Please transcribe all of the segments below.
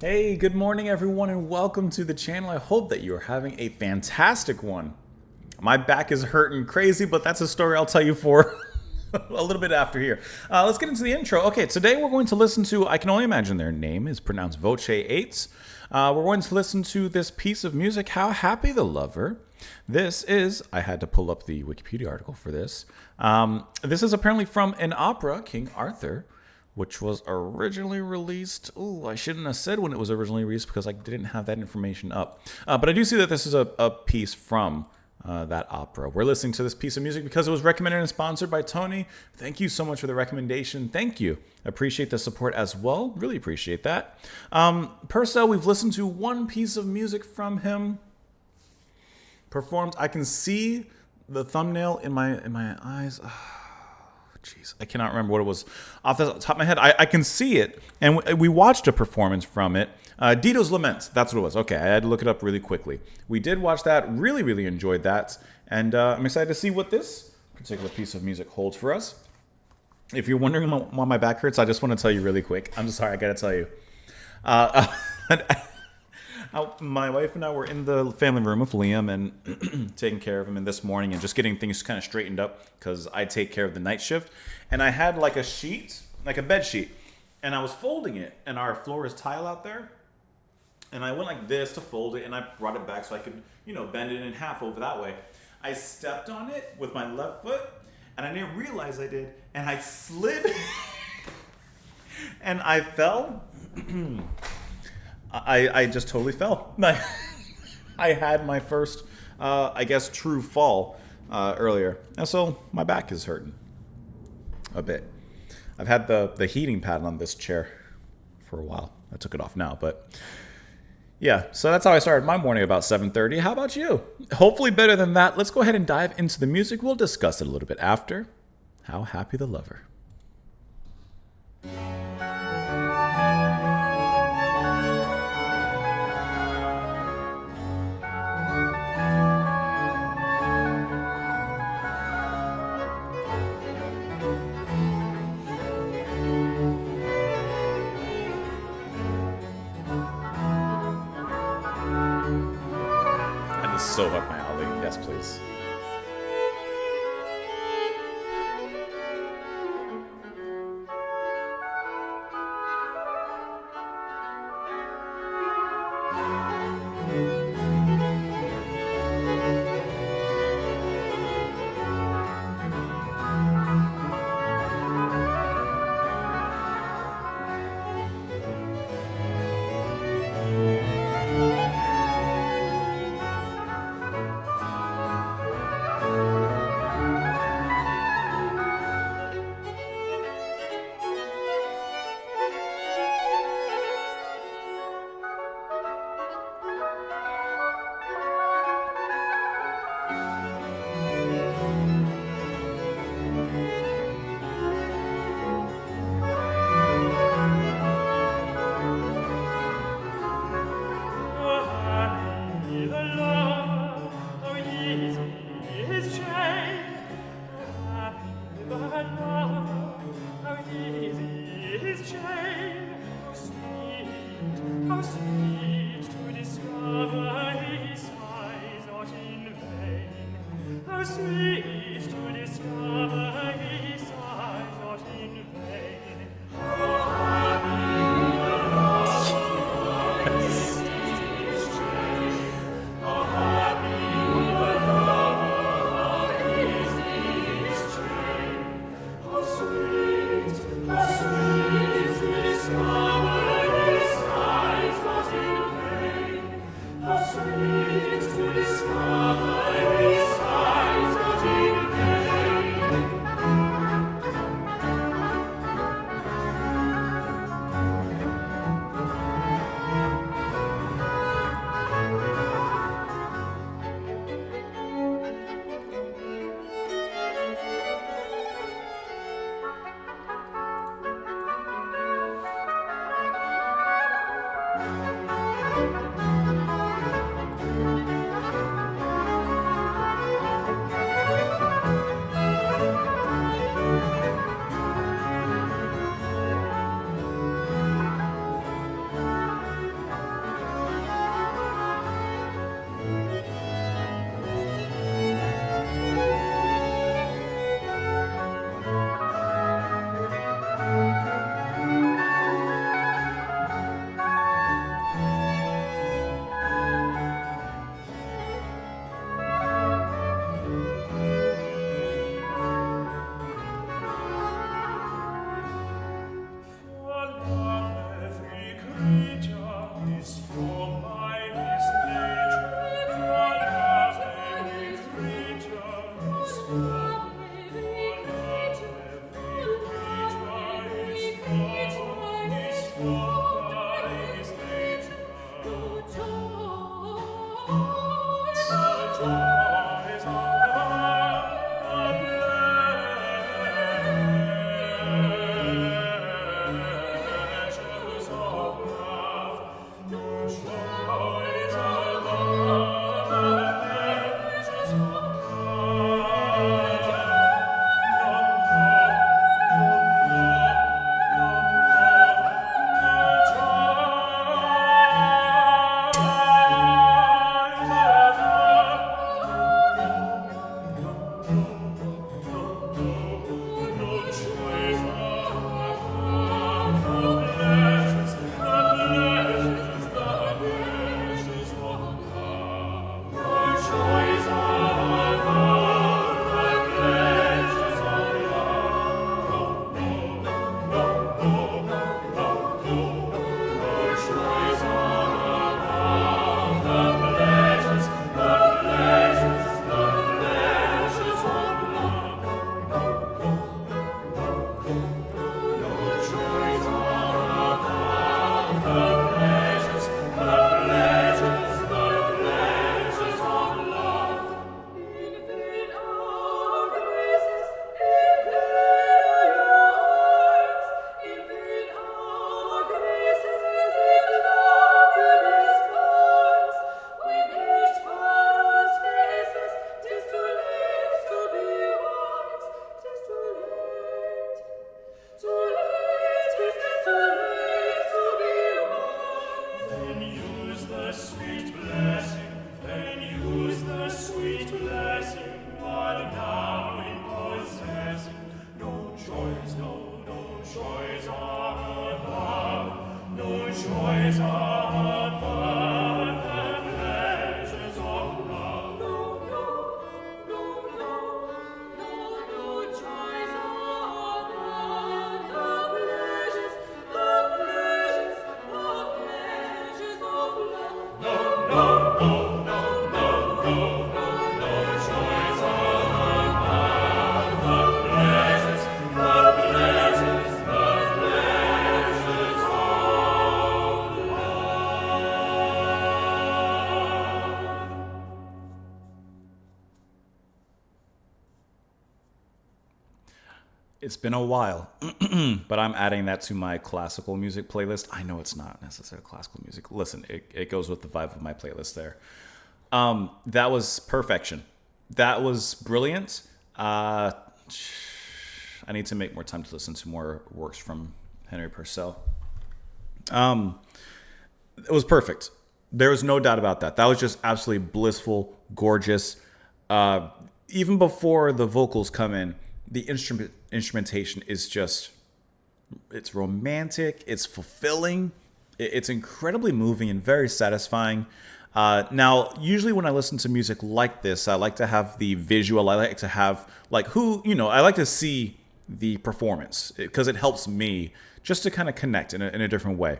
Hey, good morning everyone and welcome to the channel. I hope that you're having a fantastic one. My back is hurting crazy, but that's a story I'll tell you for a little bit after here. Let's get into the intro. Okay, today we're going to listen to, I can only imagine their name is pronounced VOCES8. We're going to listen to this piece of music, How Happy the Lover. This is, I had to pull up the Wikipedia article for this. This is apparently from an opera, King Arthur, which was originally released. Oh, I shouldn't have said when it was originally released because I didn't have that information up. But I do see that this is a piece from that opera. We're listening to this piece of music because it was recommended and sponsored by Tony. Thank you so much for the recommendation. Thank you. Appreciate the support as well. Really appreciate that. Purcell, we've listened to one piece of music from him performed. I can see the thumbnail in my eyes. Jeez, I cannot remember what it was off the top of my head. I can see it, and we watched a performance from it. Dido's Lament, that's what it was. Okay, I had to look it up really quickly. We did watch that, really enjoyed that, and I'm excited to see what this particular piece of music holds for us. If you're wondering why my back hurts, I just want to tell you really quick. I'm sorry, I gotta tell you. My wife and I were in the family room with Liam and taking care of him, and this morning and just getting things kind of straightened up because I take care of the night shift. And I had like a sheet, like a bed sheet, and I was folding it, and our floor is tile out there. And I went like this to fold it, and I brought it back so I could, bend it in half over that way. I stepped on it with my left foot, and I didn't realize I did, and I slid, and I fell. I just totally fell. I had my first, true fall earlier. And so my back is hurting a bit. I've had the heating pad on this chair for a while. I took it off now, but yeah. So that's how I started my morning about 7:30. How about you? Hopefully better than that. Let's go ahead and dive into the music. We'll discuss it a little bit after. How Happy the Lover. So up my alley. Yes, please. It's been a while, but I'm adding that to my classical music playlist. I know it's not necessarily classical music. Listen, it goes with the vibe of my playlist there. That was perfection. That was brilliant. I need to make more time to listen to more works from Henry Purcell. It was perfect. There was no doubt about that. That was just absolutely blissful, gorgeous. Even before the vocals come in, the instrumentation is just, it's romantic, it's fulfilling, it's incredibly moving and very satisfying. Now, usually when I listen to music like this, I like to have the visual, I like to have, like, I like to see the performance because it helps me just to kind of connect in a different way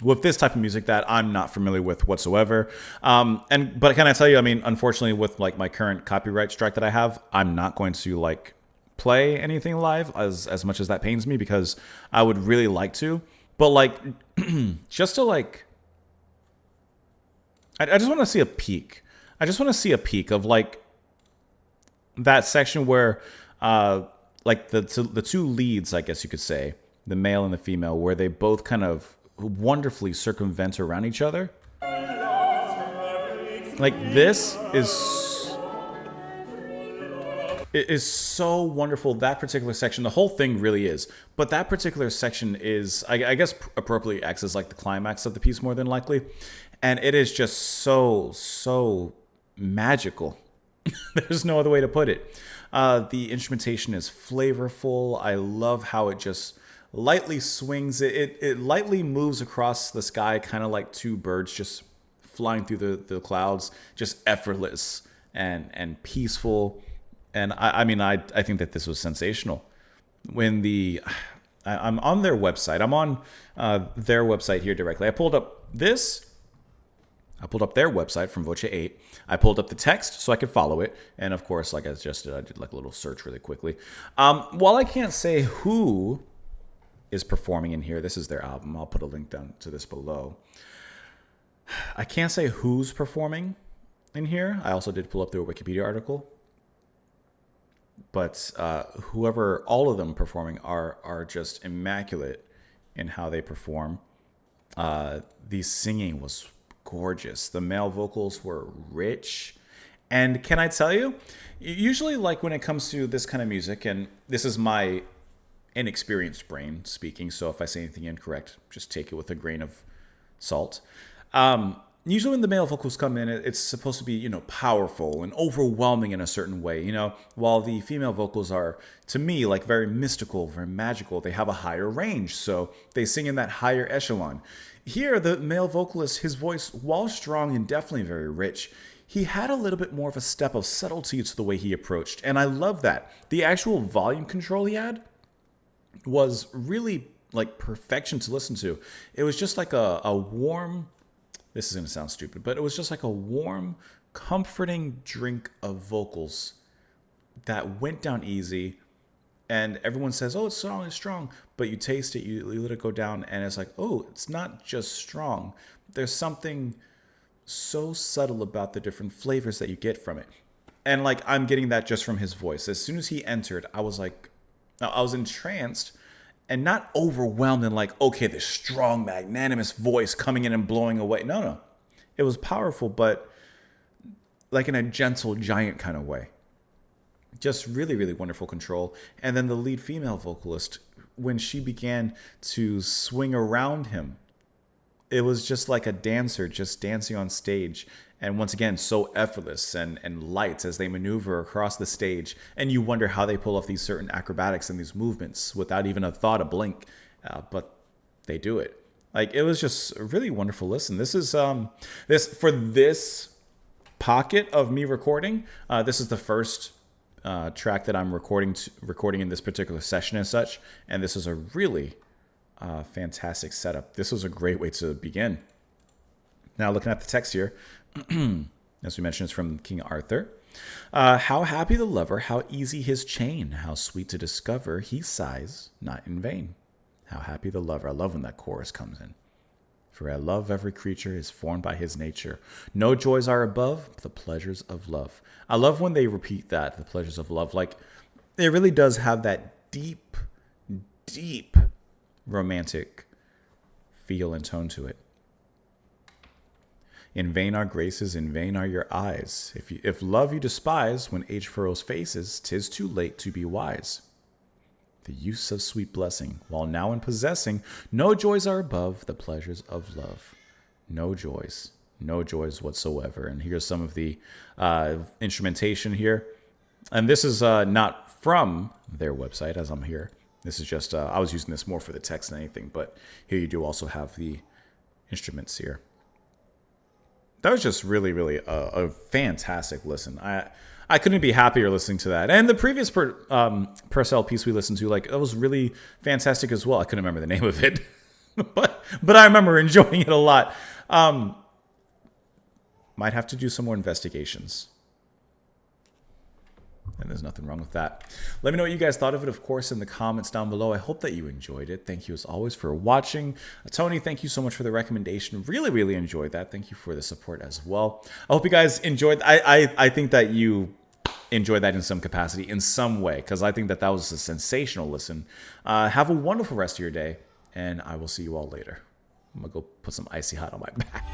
with this type of music that I'm not familiar with whatsoever. But can I tell you, I mean, unfortunately, with like my current copyright strike that I have, I'm not going to like play anything live as much as that pains me, because I would really like to, but like just to like, I just want to see a peek. I just want to see a peek of like that section where like the two leads, I guess you could say, the male and the female, where they both kind of wonderfully circumvent around each other. Like this is so wonderful. That particular section, the whole thing really is, but that particular section is, I guess, appropriately acts as like the climax of the piece more than likely, and it is just so magical. There's no other way to put it. The instrumentation is flavorful. I love how it just lightly swings. It lightly moves across the sky, kind of like two birds just flying through the clouds, just effortless and peaceful. And I mean, I think that this was sensational. When I'm on their website. I'm on their website here directly. I pulled up their website from VOCES8. I pulled up the text so I could follow it. And of course, like I just did, I did like a little search really quickly. While I can't say who is performing in here, this is their album. I'll put a link down to this below. I can't say who's performing in here. I also did pull up their Wikipedia article. But all of them performing are just immaculate in how they perform. The singing was gorgeous. The male vocals were rich. And can I tell you, usually, like when it comes to this kind of music, and this is my inexperienced brain speaking, so if I say anything incorrect, just take it with a grain of salt. Usually when the male vocals come in, it's supposed to be, powerful and overwhelming in a certain way, while the female vocals are, to me, like very mystical, very magical. They have a higher range, so they sing in that higher echelon. Here, the male vocalist, his voice, while strong and definitely very rich, he had a little bit more of a step of subtlety to the way he approached, and I love that. The actual volume control he had was really like perfection to listen to. It was just like a warm, this is going to sound stupid, but it was just like a warm, comforting drink of vocals that went down easy. And everyone says, oh, it's strong. But you taste it, you let it go down, and it's like, oh, it's not just strong. There's something so subtle about the different flavors that you get from it. And like, I'm getting that just from his voice. As soon as he entered, I was entranced and not overwhelmed and like, okay, this strong, magnanimous voice coming in and blowing away. No. It was powerful, but like in a gentle giant kind of way. Just really, really wonderful control. And then the lead female vocalist, when she began to swing around him, it was just like a dancer just dancing on stage. And once again, so effortless and light as they maneuver across the stage. And you wonder how they pull off these certain acrobatics and these movements without even a thought, a blink. But they do it. Like, it was just a really wonderful listen. This is, this pocket of me recording, this is the first track that I'm recording in this particular session as such. And this is a really fantastic setup. This was a great way to begin. Now, looking at the text here, as we mentioned, it's from King Arthur. How happy the lover, how easy his chain, how sweet to discover, he sighs not in vain. How happy the lover. I love when that chorus comes in. For I love every creature is formed by his nature. No joys are above the pleasures of love. I love when they repeat that, the pleasures of love. Like, it really does have that deep, deep romantic feel and tone to it. In vain are graces, in vain are your eyes. If love you despise, when age furrows faces, 'tis too late to be wise. The use of sweet blessing, while now in possessing, no joys are above the pleasures of love. No joys whatsoever. And here's some of the instrumentation here. And this is not from their website, as I'm here. This is just, I was using this more for the text than anything, but here you do also have the instruments here. That was just really, really a fantastic listen. I couldn't be happier listening to that. And the previous Purcell piece we listened to, like, it was really fantastic as well. I couldn't remember the name of it, but I remember enjoying it a lot. Might have to do some more investigations. And there's nothing wrong with that. Let me know what you guys thought of it, of course, in the comments down below. I hope that you enjoyed it. Thank you, as always, for watching. Tony, thank you so much for the recommendation. Really, really enjoyed that. Thank you for the support as well. I hope you guys enjoyed. I think that you enjoyed that in some capacity, in some way, because I think that that was a sensational listen. Have a wonderful rest of your day, and I will see you all later. I'm going to go put some icy hot on my back.